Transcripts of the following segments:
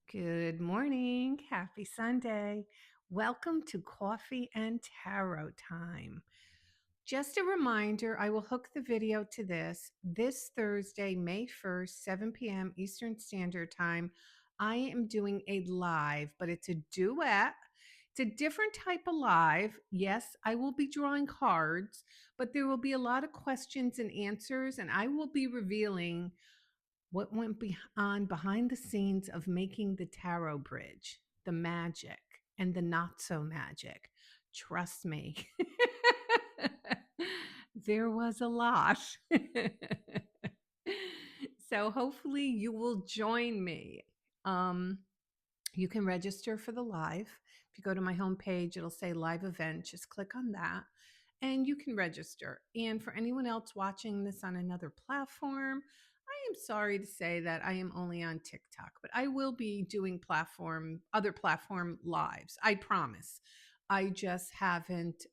Good morning. Happy Sunday. Welcome to Coffee and Tarot Time. Just a reminder, I will hook the video to this Thursday, May 1st, 7 p.m. Eastern Standard Time. I am doing a live, but it's a duet. It's a different type of live. Yes, I will be drawing cards, but there will be a lot of questions and answers, and I will be revealing what went on behind the scenes of making the tarot bridge, the magic and the not so magic. Trust me, there was a lot. So hopefully you will join me. Um, you can register for the live. If you go to my homepage, it'll say live event. Just click on that and you can register. And for anyone else watching this on another platform, I am sorry to say that I am only on TikTok, but I will be doing other platform lives. I promise. I just haven't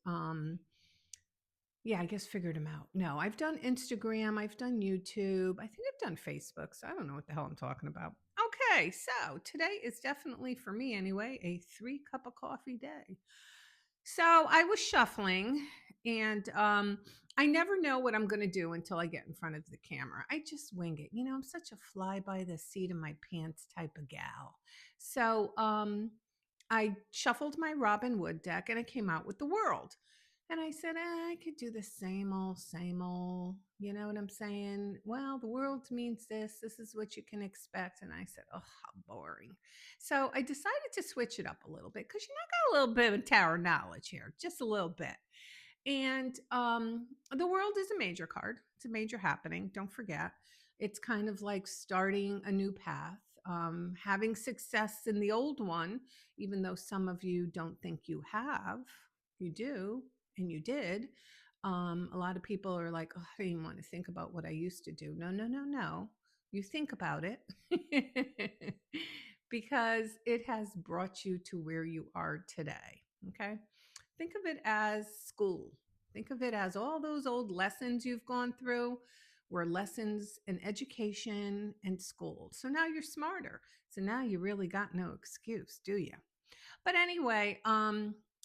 yeah, I guess figured them out. No, I've done Instagram, I've done YouTube, I think I've done Facebook, so I don't know what the hell I'm talking about. Okay, so today is definitely for me anyway, a 3 cup of coffee day. So I was shuffling and I never know what I'm going to do until I get in front of the camera. I just wing it. I'm such a fly by the seat of my pants type of gal. So I shuffled my Robin Wood deck and I came out with the world. And I said, I could do the same old, same old. You know what I'm saying? Well, the world means this. This is what you can expect. And I said, oh, how boring. So I decided to switch it up a little bit because I got a little bit of tarot knowledge here, just a little bit. And the world is a major card. It's a major happening. Don't forget. It's kind of like starting a new path, having success in the old one, even though some of you don't think you have. You do, and you did. A lot of people are like, oh, I don't even want to think about what I used to do. No, no, no, no. You think about it because it has brought you to where you are today. Okay. Think of it as school. Think of it as all those old lessons you've gone through were lessons in education and school. So now you're smarter. So now you really got no excuse, do you? But anyway,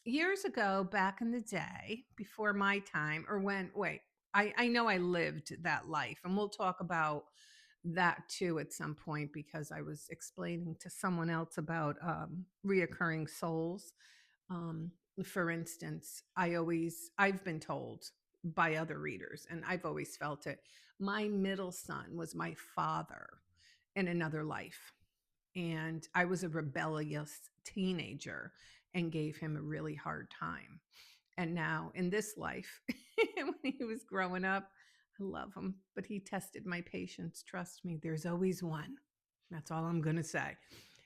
years ago, back in the day, before my time, or when, wait, I know I lived that life, and we'll talk about that too at some point because I was explaining to someone else about reoccurring souls. Um, for instance, I've been told by other readers, and I've always felt it. My middle son was my father in another life. And I was a rebellious teenager and gave him a really hard time. And now in this life, when he was growing up, I love him, but he tested my patience. Trust me, there's always one. That's all I'm going to say.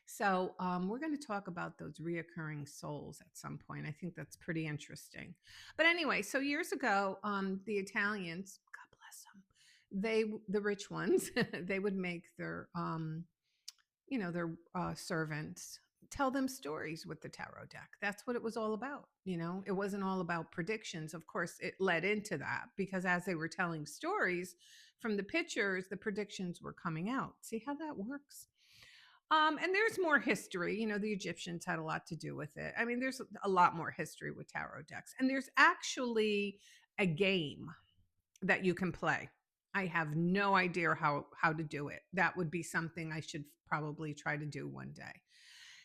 So, we're going to talk about those reoccurring souls at some point. I think that's pretty interesting. But anyway, so years ago, the Italians, God bless them, the rich ones, they would make their servants tell them stories with the tarot deck. That's what it was all about. It wasn't all about predictions. Of course, it led into that because as they were telling stories from the pictures, the predictions were coming out. See how that works? And there's more history. The Egyptians had a lot to do with it. I mean, there's a lot more history with tarot decks. And there's actually a game that you can play. I have no idea how to do it. That would be something I should probably try to do one day.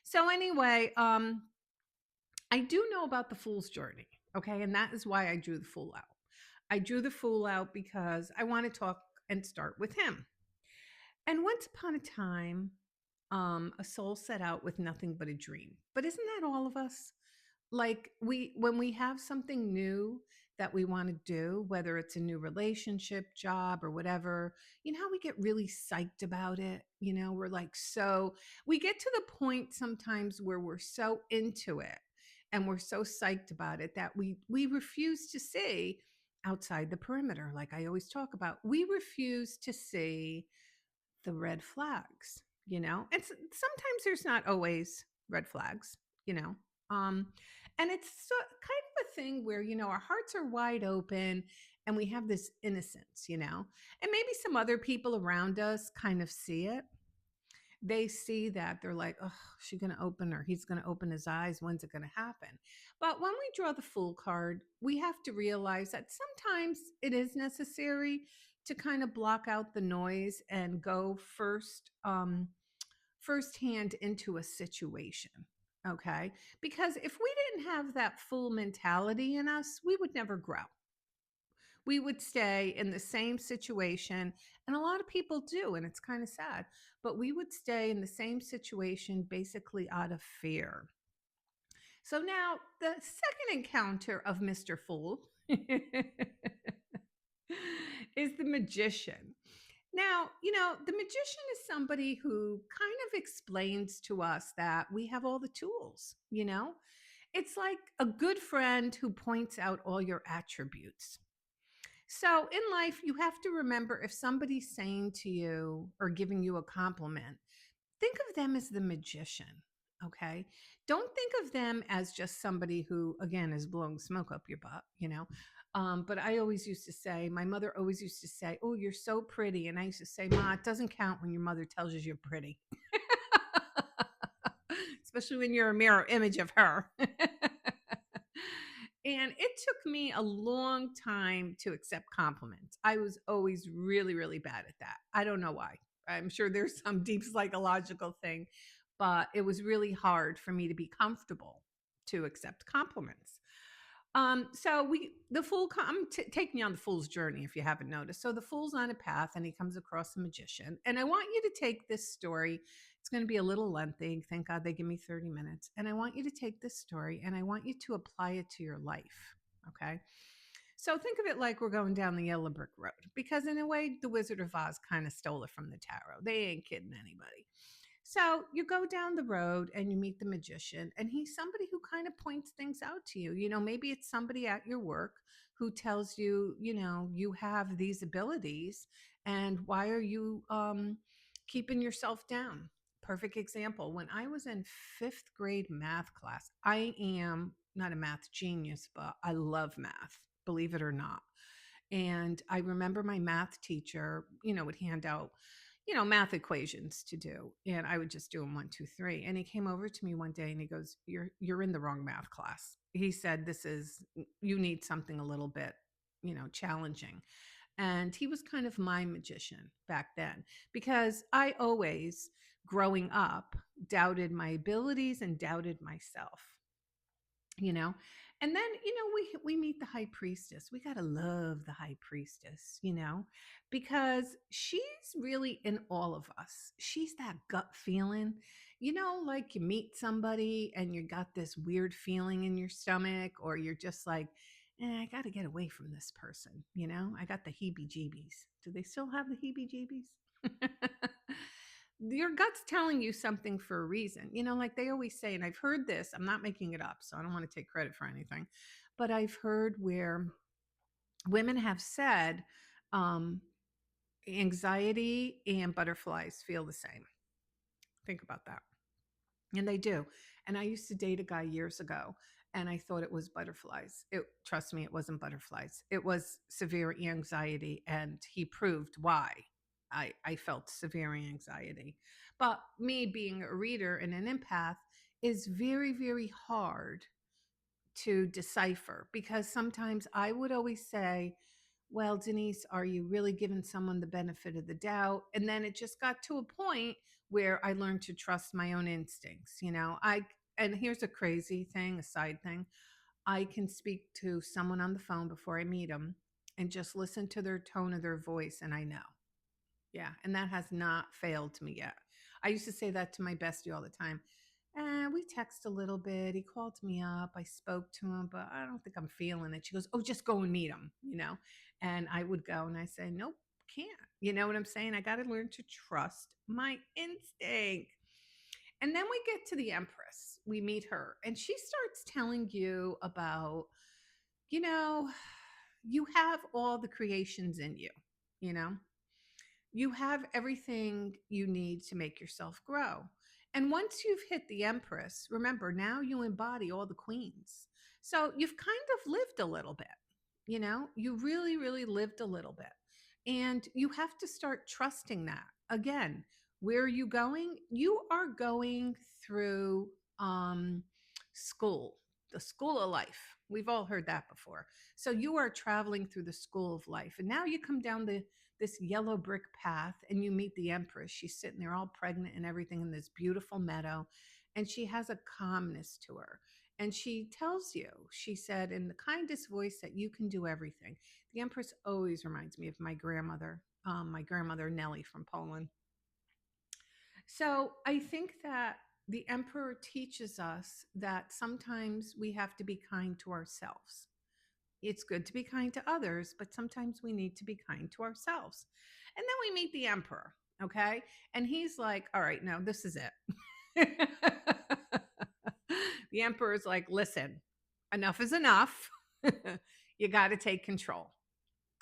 So anyway, I do know about the Fool's Journey, okay? And that is why I drew the Fool out. I drew the Fool out because I want to talk and start with him. And once upon a time, a soul set out with nothing but a dream. But isn't that all of us? Like when we have something new that we want to do, whether it's a new relationship, job, or whatever, how we get really psyched about it. We're like, so we get to the point sometimes where we're so into it and we're so psyched about it that we refuse to see outside the perimeter. Like I always talk about, we refuse to see the red flags, and sometimes there's not always red flags, you know. Um, and it's kind of a thing where, our hearts are wide open and we have this innocence, and maybe some other people around us kind of see it. They see that, they're like, oh, she's going to open or he's going to open his eyes. When's it going to happen? But when we draw the Fool card, we have to realize that sometimes it is necessary to kind of block out the noise and go firsthand into a situation. Okay. Because if we didn't have that fool mentality in us, we would never grow. We would stay in the same situation. And a lot of people do. And it's kind of sad. But we would stay in the same situation basically out of fear. So now the second encounter of Mr. Fool is the magician. Now, the magician is somebody who kind of explains to us that we have all the tools. It's like a good friend who points out all your attributes. So in life, you have to remember if somebody's saying to you or giving you a compliment, think of them as the magician. Okay. Don't think of them as just somebody who, again, is blowing smoke up your butt. But I always used to say, my mother always used to say, oh, you're so pretty. And I used to say, Ma, it doesn't count when your mother tells you you're pretty, especially when you're a mirror image of her. And it took me a long time to accept compliments. I was always really, really bad at that. I don't know why. I'm sure there's some deep psychological thing, but it was really hard for me to be comfortable to accept compliments. So the fool, I'm taking you on the fool's journey if you haven't noticed. So the fool's on a path and he comes across a magician. And I want you to take this story. It's going to be a little lengthy. Thank God they give me 30 minutes. And I want you to take this story and I want you to apply it to your life. Okay. So think of it like we're going down the yellow brick road because in a way, the Wizard of Oz kind of stole it from the tarot. They ain't kidding anybody. So you go down the road and you meet the magician, and he's somebody who kind of points things out to you. Maybe it's somebody at your work who tells you, you have these abilities, and why are you keeping yourself down? Perfect example. When I was in fifth grade math class, I am not a math genius, but I love math, believe it or not. And I remember my math teacher, would hand out math equations to do. And I would just do them 1, 2, 3. And he came over to me one day and he goes, You're in the wrong math class. He said, you need something a little bit, challenging. And he was kind of my magician back then because I always, growing up, doubted my abilities and doubted myself you know and then we meet the high priestess. We got to love the high priestess, because she's really in all of us. She's that gut feeling, like you meet somebody and you got this weird feeling in your stomach, or you're just like, I got to get away from this person. I got the heebie jeebies. Do they still have the heebie jeebies? Your gut's telling you something for a reason. Like they always say, and I've heard this, I'm not making it up, so I don't want to take credit for anything, but I've heard where women have said um, anxiety and butterflies feel the same. Think about that. And they do. And I used to date a guy years ago and I thought it was butterflies. Trust me, it wasn't butterflies. It was severe anxiety. And he proved why I felt severe anxiety. But me being a reader and an empath is very, very hard to decipher because sometimes I would always say, well, Denise, are you really giving someone the benefit of the doubt? And then it just got to a point where I learned to trust my own instincts. And here's a crazy thing, a side thing. I can speak to someone on the phone before I meet them and just listen to their tone of their voice and I know. Yeah, and that has not failed me yet. I used to say that to my bestie all the time. We text a little bit. He called me up. I spoke to him, but I don't think I'm feeling it. She goes, oh, just go and meet him. And I would go and I say, nope, can't. You know what I'm saying? I got to learn to trust my instinct. And then we get to the Empress. We meet her, and she starts telling you about, you know, you have all the creations in you, you know? You have everything you need to make yourself grow. And once you've hit the Empress, remember, now you embody all the queens. So you've kind of lived a little bit, you really, really lived a little bit. And you have to start trusting that. Again, Where are you going? You are going through um, school, the school of life. We've all heard that before. So you are traveling through the school of life. And now you come down this yellow brick path and you meet the Empress. She's sitting there all pregnant and everything in this beautiful meadow. And she has a calmness to her. And she tells you, she said, in the kindest voice, that you can do everything. The Empress always reminds me of my grandmother Nellie from Poland. So I think that the emperor teaches us that sometimes we have to be kind to ourselves. It's good to be kind to others, but sometimes we need to be kind to ourselves. And then we meet the emperor, okay? And he's like, all right, now this is it. The emperor's like, listen, enough is enough. You got to take control.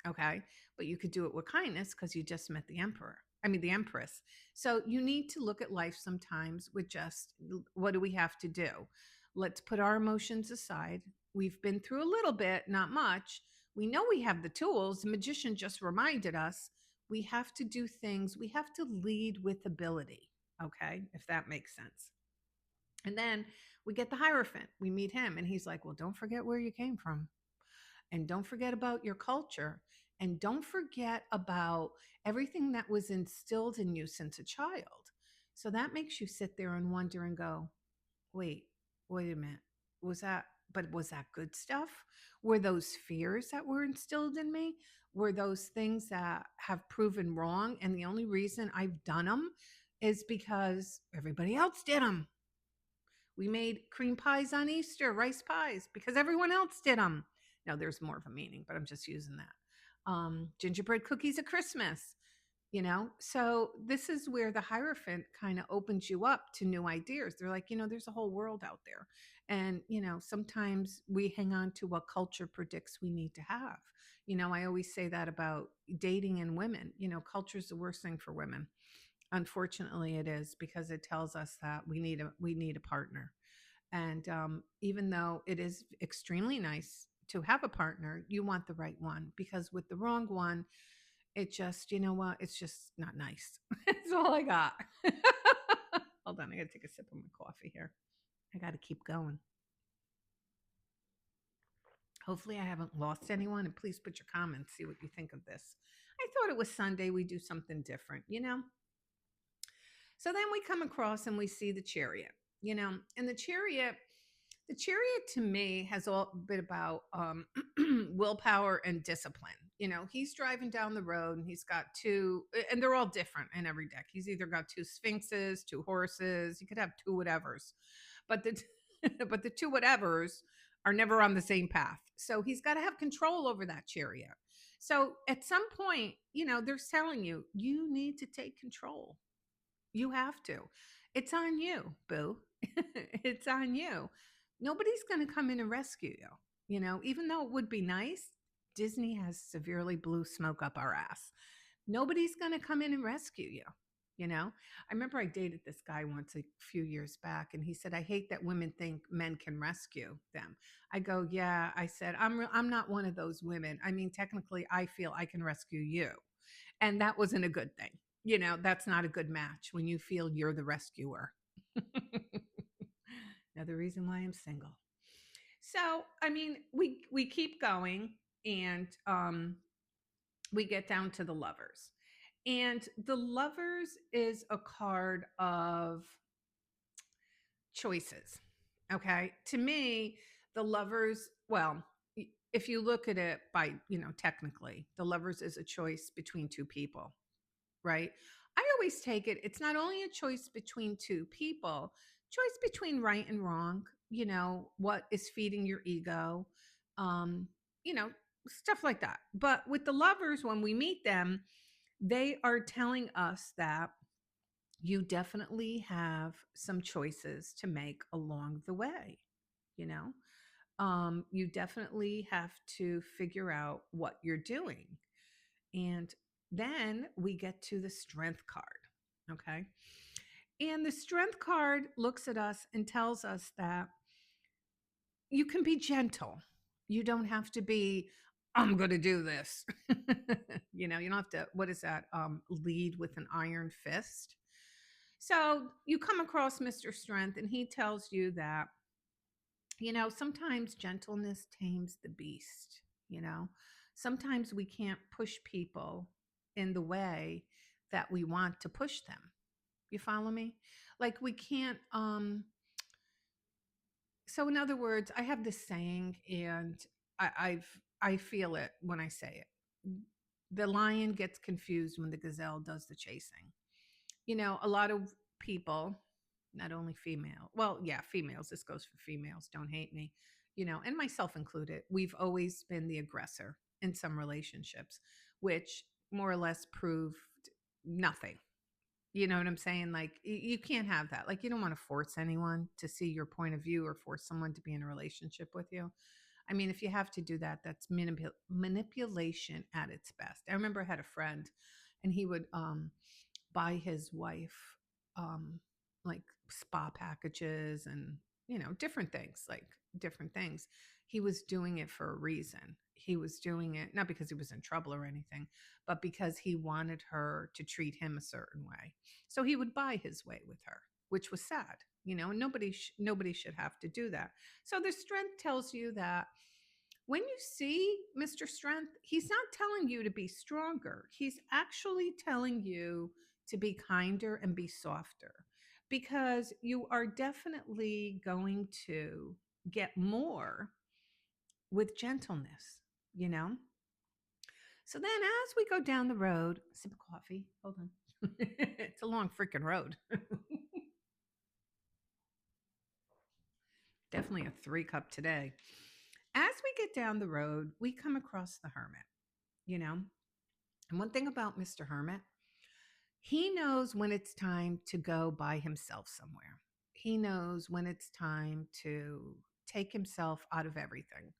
Okay. But you could do it with kindness because you just met the emperor. I mean, the empress. So you need to look at life sometimes with just what do we have to do? Let's put our emotions aside. We've been through a little bit, not much. We know we have the tools. The magician just reminded us we have to do things, we have to lead with ability. Okay. If that makes sense. And then we get the Hierophant. We meet him, and he's like, well, don't forget where you came from, and don't forget about your culture, and don't forget about everything that was instilled in you since a child. So that makes you sit there and wonder and go, wait, wait a minute. Was that good stuff? Were those fears that were instilled in me? Were those things that have proven wrong? And the only reason I've done them is because everybody else did them. We made cream pies on Easter, rice pies, because everyone else did them. Now, there's more of a meaning, but I'm just using that. Gingerbread cookies at Christmas, So this is where the Hierophant kind of opens you up to new ideas. They're like, there's a whole world out there. And, sometimes we hang on to what culture predicts we need to have. I always say that about dating and women. Culture is the worst thing for women. Unfortunately, it is, because it tells us that we need a partner. And even though it is extremely nice to have a partner, you want the right one, because with the wrong one, it just, you know what? It's just not nice. That's all I got. Hold on, I got to take a sip of my coffee here. I got to keep going. Hopefully, I haven't lost anyone. And please put your comments, see what you think of this. I thought it was Sunday. We do something different. So then we come across and we see the Chariot, and the chariot to me has all been about willpower and discipline. He's driving down the road and he's got two, and they're all different in every deck. He's either got two sphinxes, two horses. You could have two whatevers, but the but the two whatevers are never on the same path. So he's got to have control over that chariot. So at some point, they're telling you you need to take control. You have to. It's on you, boo. It's on you. Nobody's going to come in and rescue you. Even though it would be nice, Disney has severely blew smoke up our ass. Nobody's going to come in and rescue you. I remember I dated this guy once a few years back, and he said, I hate that women think men can rescue them. I go, yeah. I said, I'm not one of those women. I mean, technically, I feel I can rescue you. And that wasn't a good thing. That's not a good match when you feel you're the rescuer. Another reason why I'm single. So, I mean, we keep going, and we get down to the Lovers. And the Lovers is a card of choices. Okay? To me, the Lovers, well, if you look at it by, technically, the Lovers is a choice between two people, right? I always take it, it's not only a choice between two people, choice between right and wrong, what is feeding your ego, um, you know, stuff like that. But with the Lovers, when we meet them, they are telling us that you definitely have some choices to make along the way, you know? You definitely have to figure out what you're doing. And then we get to the Strength card. Okay. And the Strength card looks at us and tells us that you can be gentle. You don't have to be, I'm going to do this. You don't have to, what is that? Lead with an iron fist. So you come across Mr. Strength, and he tells you that, sometimes gentleness tames the beast, you know? Sometimes we can't push people in the way that we want to push them. You follow me? Like we can't so in other words, I have this saying, and I feel it when I say it. The lion gets confused when the gazelle does the chasing. A lot of people, not only female, well, yeah, females, this goes for females, don't hate me, and myself included, we've always been the aggressor in some relationships, which more or less proved nothing. You know what I'm saying? Like, you can't have that. Like, you don't want to force anyone to see your point of view or force someone to be in a relationship with you. I mean, if you have to do that, that's manipulation at its best. I remember I had a friend, and he would buy his wife um like spa packages and different things, like different things. He was doing it for a reason. He was doing it not because he was in trouble or anything, but because he wanted her to treat him a certain way. So he would buy his way with her, which was sad, and nobody should have to do that. So the strength tells you that when you see Mr. Strength, he's not telling you to be stronger. He's actually telling you to be kinder and be softer, because you are definitely going to get more with gentleness, you know? So then as we go down the road, sip of coffee, hold on. It's a long freaking road. Definitely a 3 cup today. As we get down the road, we come across the hermit, you know? And one thing about Mr. Hermit, he knows when it's time to go by himself somewhere. He knows when it's time to take himself out of everything.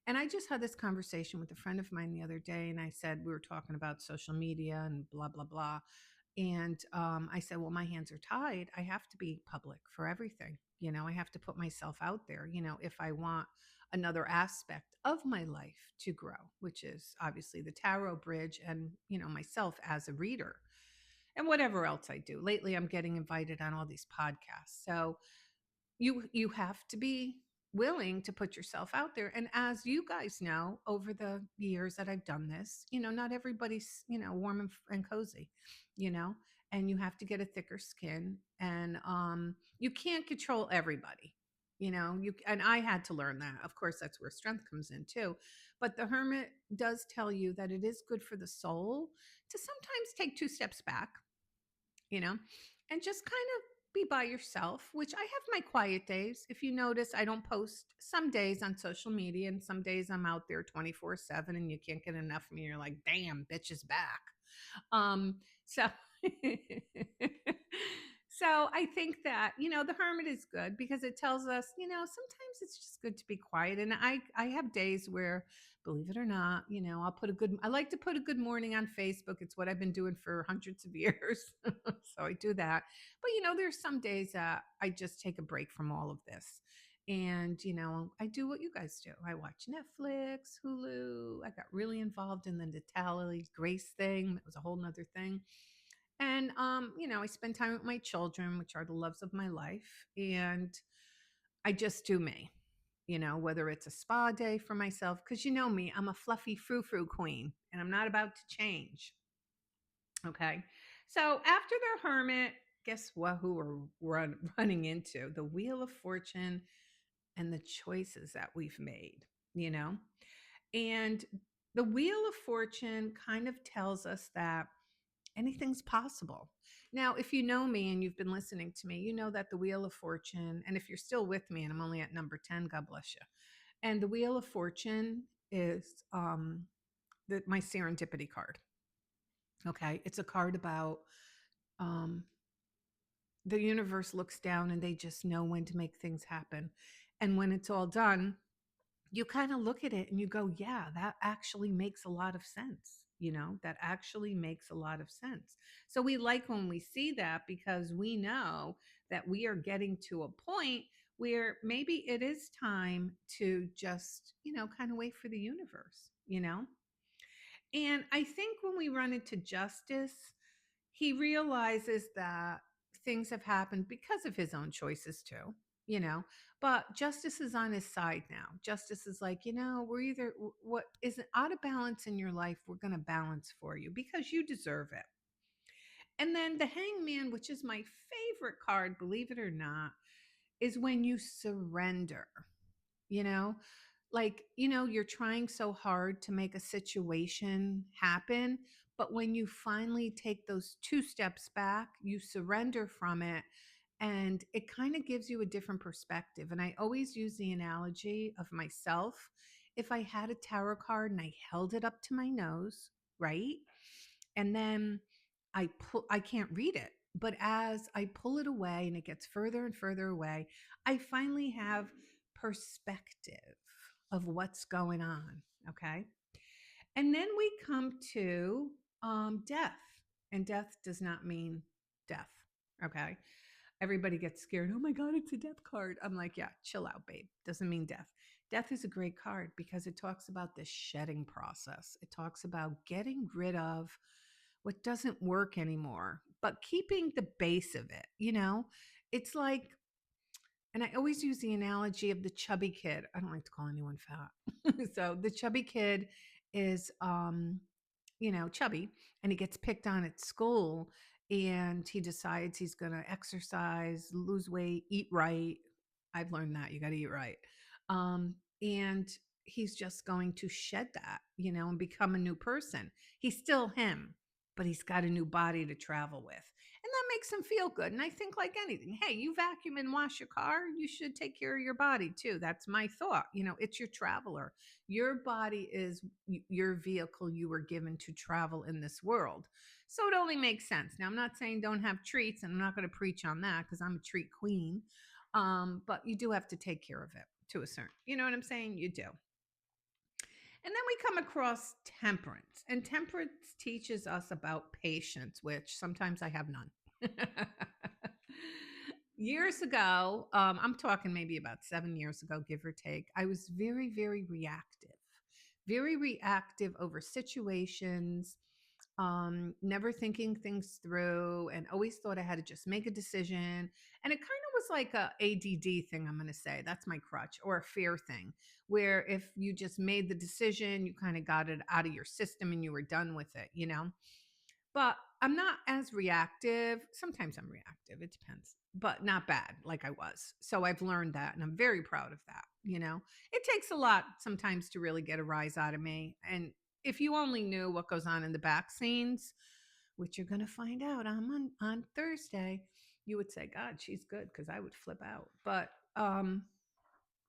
And I just had this conversation with a friend of mine the other day, and I said, we were talking about social media and blah, blah, blah. And I said, well, my hands are tied. I have to be public for everything. I have to put myself out there, if I want another aspect of my life to grow, which is obviously the tarot bridge and, myself as a reader and whatever else I do. Lately, I'm getting invited on all these podcasts. So you have to be willing to put yourself out there. And as you guys know, over the years that I've done this, not everybody's, warm and cozy, you know, and you have to get a thicker skin, and you can't control everybody. And I had to learn that. Of course, that's where strength comes in too. But the hermit does tell you that it is good for the soul to sometimes take 2 steps back, and just kind of be by yourself, which I have my quiet days. If you notice, I don't post some days on social media, and some days I'm out there 24/7 and you can't get enough of me. You're like, damn, bitch is back. So so I think that, the hermit is good because it tells us, sometimes it's just good to be quiet. And I have days where, believe it or not, I like to put a good morning on Facebook. It's what I've been doing for hundreds of years. So I do that. But there's some days that I just take a break from all of this. And, I do what you guys do. I watch Netflix, Hulu. I got really involved in the Natalie Grace thing. That was a whole nother thing. And, I spend time with my children, which are the loves of my life. And I just do me, whether it's a spa day for myself, because you know me, I'm a fluffy frou-frou queen and I'm not about to change. Okay. So after the hermit, guess what? Who we're running into? The Wheel of Fortune and the choices that we've made, you know? And the Wheel of Fortune kind of tells us that anything's possible. Now, if you know me and you've been listening to me, you know that the Wheel of Fortune, and if you're still with me and I'm only at number 10, God bless you. And the Wheel of Fortune is my serendipity card. Okay. It's a card about um, the universe looks down and they just know when to make things happen. And when it's all done, you kind of look at it and you go, yeah, that actually makes a lot of sense. That actually makes a lot of sense. So we like when we see that because we know that we are getting to a point where maybe it is time to just, kind of wait for the universe. And I think when we run into justice, he realizes that things have happened because of his own choices too, you know. But justice is on his side now. Justice is like, we're either what is out of balance in your life, we're going to balance for you because you deserve it. And then the hangman, which is my favorite card, believe it or not, is when you surrender, you know? Like, you're trying so hard to make a situation happen, but when you finally take those two steps back, you surrender from it, and it kind of gives you a different perspective. And I always use the analogy of myself. If I had a tarot card and I held it up to my nose, right? And then I can't read it. But as I pull it away and it gets further and further away, I finally have perspective of what's going on. Okay. And then we come to death. And death does not mean death. Okay. Everybody gets scared. Oh my God, it's a death card. I'm like, yeah, chill out, babe. Doesn't mean death. Death is a great card because it talks about the shedding process. It talks about getting rid of what doesn't work anymore, but keeping the base of it. It's like, and I always use the analogy of the chubby kid. I don't like to call anyone fat. So the chubby kid is, chubby, and he gets picked on at school, and he decides he's going to exercise, lose weight, eat right. I've learned that you got to eat right. And he's just going to shed that, and become a new person. He's still him, but he's got a new body to travel with. And that makes him feel good. And I think, like anything, hey, you vacuum and wash your car, you should take care of your body too. That's my thought. It's your traveler. Your body is your vehicle you were given to travel in this world. So it only makes sense. Now, I'm not saying don't have treats, and I'm not going to preach on that because I'm a treat queen. But you do have to take care of it to a certain, you know what I'm saying? You do. And then we come across temperance, and temperance teaches us about patience, which sometimes I have none. Years ago, I'm talking maybe about 7 years ago, give or take, I was very, very reactive over situations, never thinking things through, and always thought I had to just make a decision. And it kind of was like a ADD thing, I'm going to say. That's my crutch, or a fear thing, where if you just made the decision, you kind of got it out of your system and you were done with it. But I'm not as reactive. Sometimes I'm reactive, it depends, but not bad like I was. So I've learned that, and I'm very proud of that. It takes a lot sometimes to really get a rise out of me. And if you only knew what goes on in the back scenes, which you're going to find out on Thursday, you would say, God, she's good, because I would flip out. But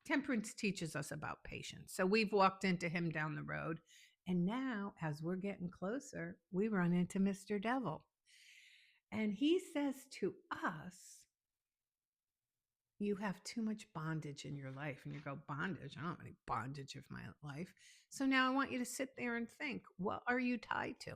temperance teaches us about patience. So we've walked into him down the road. And now, as we're getting closer, we run into Mr. Devil. And he says to us, you have too much bondage in your life. And you go, bondage? I don't have any bondage of my life. So now I want you to sit there and think, what are you tied to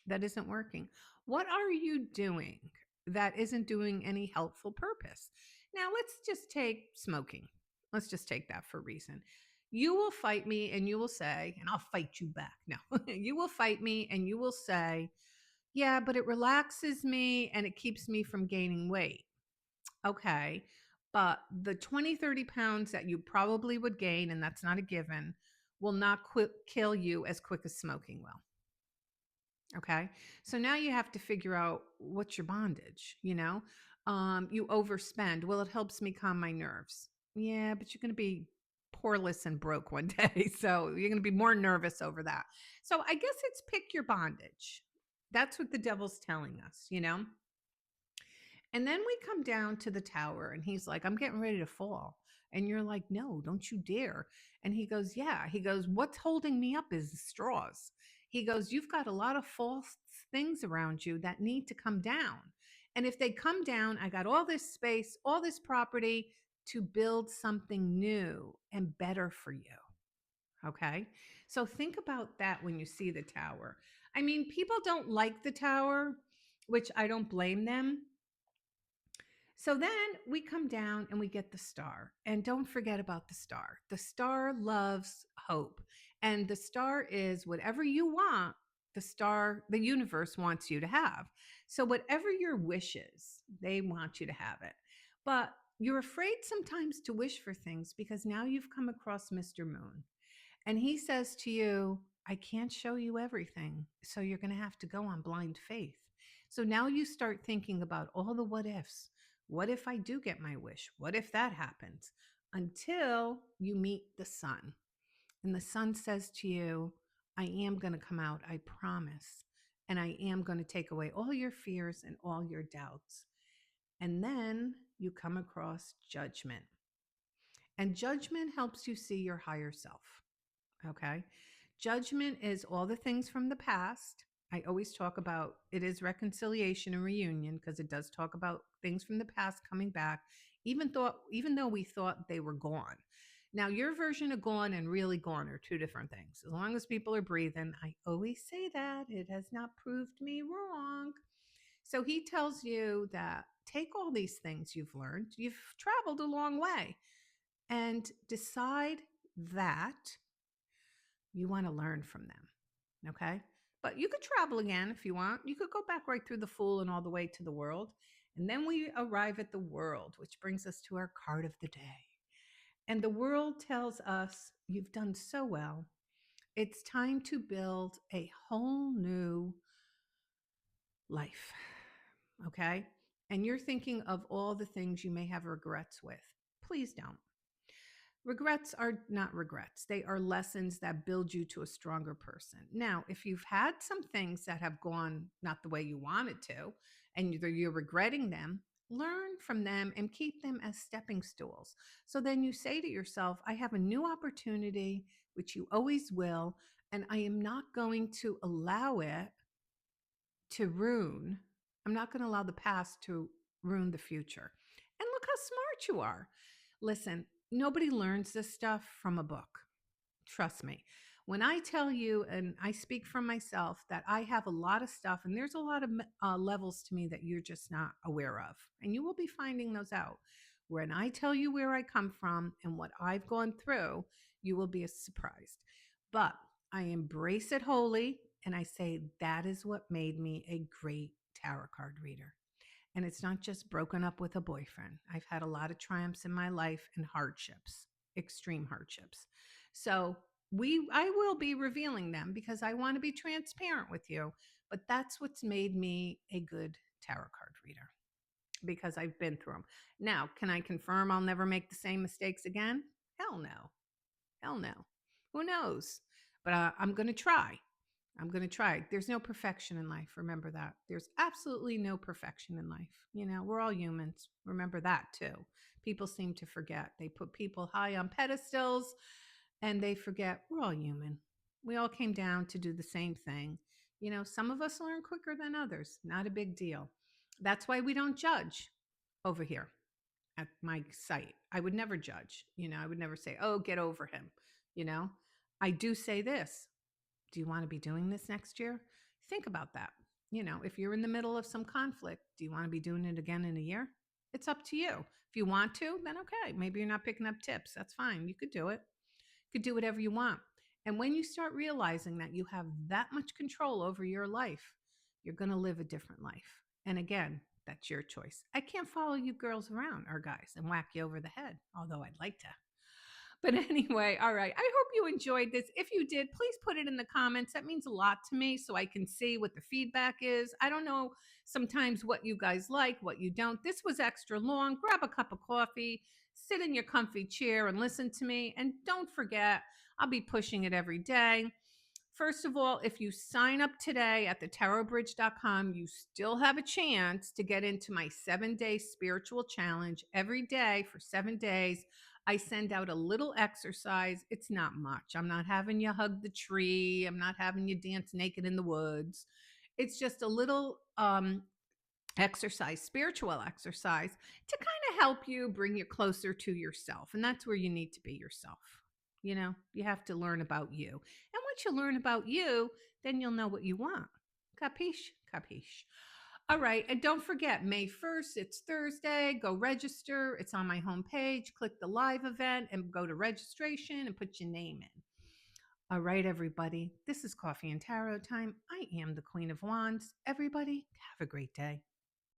that isn't working? What are you doing that isn't doing any helpful purpose? Now, let's just take smoking. Let's just take that for reason. You will fight me and you will say, and I'll fight you back. No, you will fight me and you will say, yeah, but it relaxes me and it keeps me from gaining weight. Okay. But the 20, 30 pounds that you probably would gain, and that's not a given, will not kill you as quick as smoking will. Okay. So now you have to figure out what's your bondage, you overspend. Well, it helps me calm my nerves. Yeah, but you're going to be poorless and broke one day. So you're going to be more nervous over that. So I guess it's pick your bondage. That's what the devil's telling us. And then we come down to the tower, and he's like, I'm getting ready to fall. And you're like, no, don't you dare. And he goes, yeah. He goes, what's holding me up is the straws. He goes, you've got a lot of false things around you that need to come down. And if they come down, I got all this space, all this property to build something new and better for you. Okay. So think about that when you see the tower. I mean, people don't like the tower, which I don't blame them. So then we come down and we get the star. And don't forget about the star. The star loves hope. And the star is whatever you want, the universe wants you to have. So, whatever your wish is, they want you to have it. But you're afraid sometimes to wish for things because now you've come across Mr. Moon and he says to you, I can't show you everything. So, you're going to have to go on blind faith. So, now you start thinking about all the what ifs. What if I do get my wish? What if that happens? Until you meet the sun. And the sun says to you, I am going to come out, I promise. And I am going to take away all your fears and all your doubts. And then you come across judgment. And judgment helps you see your higher self. Okay. Judgment is all the things from the past. I always talk about it is reconciliation and reunion because it does talk about things from the past coming back, even though we thought they were gone. Now, your version of gone and really gone are two different things. As long as people are breathing, I always say that it has not proved me wrong. So he tells you that take all these things you've learned, you've traveled a long way, and decide that you want to learn from them. Okay. But you could travel again if you want. You could go back right through the Fool and all the way to the World. And then we arrive at the World, which brings us to our card of the day. And the World tells us, you've done so well. It's time to build a whole new life. Okay. And you're thinking of all the things you may have regrets with. Please don't. Regrets are not regrets. They are lessons that build you to a stronger person. Now, if you've had some things that have gone not the way you wanted to, and you're regretting them, learn from them and keep them as stepping stools. So then you say to yourself, I have a new opportunity, which you always will, and I am not going to allow it to ruin. I'm not going to allow the past to ruin the future. And look how smart you are. Listen, nobody learns this stuff from a book. Trust me. When I tell you, and I speak from myself, that I have a lot of stuff, and there's a lot of levels to me that you're just not aware of, and you will be finding those out. When I tell you where I come from and what I've gone through, you will be surprised. But I embrace it wholly, and I say that is what made me a great tarot card reader. And it's not just broken up with a boyfriend. I've had a lot of triumphs in my life and hardships, extreme hardships. So I will be revealing them because I want to be transparent with you. But that's what's made me a good tarot card reader because I've been through them. Now, can I confirm I'll never make the same mistakes again? Hell no. Hell no. Who knows? But I'm going to try. I'm going to try. There's no perfection in life. Remember that. There's absolutely no perfection in life. We're all humans. Remember that too. People seem to forget. They put people high on pedestals and they forget we're all human. We all came down to do the same thing. Some of us learn quicker than others. Not a big deal. That's why we don't judge over here at my site. I would never judge. I would never say, oh, get over him. You know, I do say this. Do you want to be doing this next year? Think about that. If you're in the middle of some conflict, do you want to be doing it again in a year? It's up to you. If you want to, then okay. Maybe you're not picking up tips. That's fine. You could do it. You could do whatever you want. And when you start realizing that you have that much control over your life, you're going to live a different life. And again, that's your choice. I can't follow you girls around or guys and whack you over the head, although I'd like to. But anyway, all right. I hope you enjoyed this. If you did, please put it in the comments. That means a lot to me so I can see what the feedback is. I don't know sometimes what you guys like, what you don't. This was extra long. Grab a cup of coffee, sit in your comfy chair and listen to me. And don't forget, I'll be pushing it every day. First of all, if you sign up today at thetarotbridge.com, you still have a chance to get into my 7-day spiritual challenge every day for 7 days. I send out a little exercise. It's not much. I'm not having you hug the tree. I'm not having you dance naked in the woods. It's just a little exercise, spiritual exercise to kind of help you bring you closer to yourself. And that's where you need to be yourself. You have to learn about you. And once you learn about you, then you'll know what you want. Capiche? Capiche. All right. And don't forget, May 1st, it's Thursday. Go register. It's on my homepage. Click the live event and go to registration and put your name in. All right, everybody. This is Coffee and Tarot time. I am the Queen of Wands. Everybody, have a great day.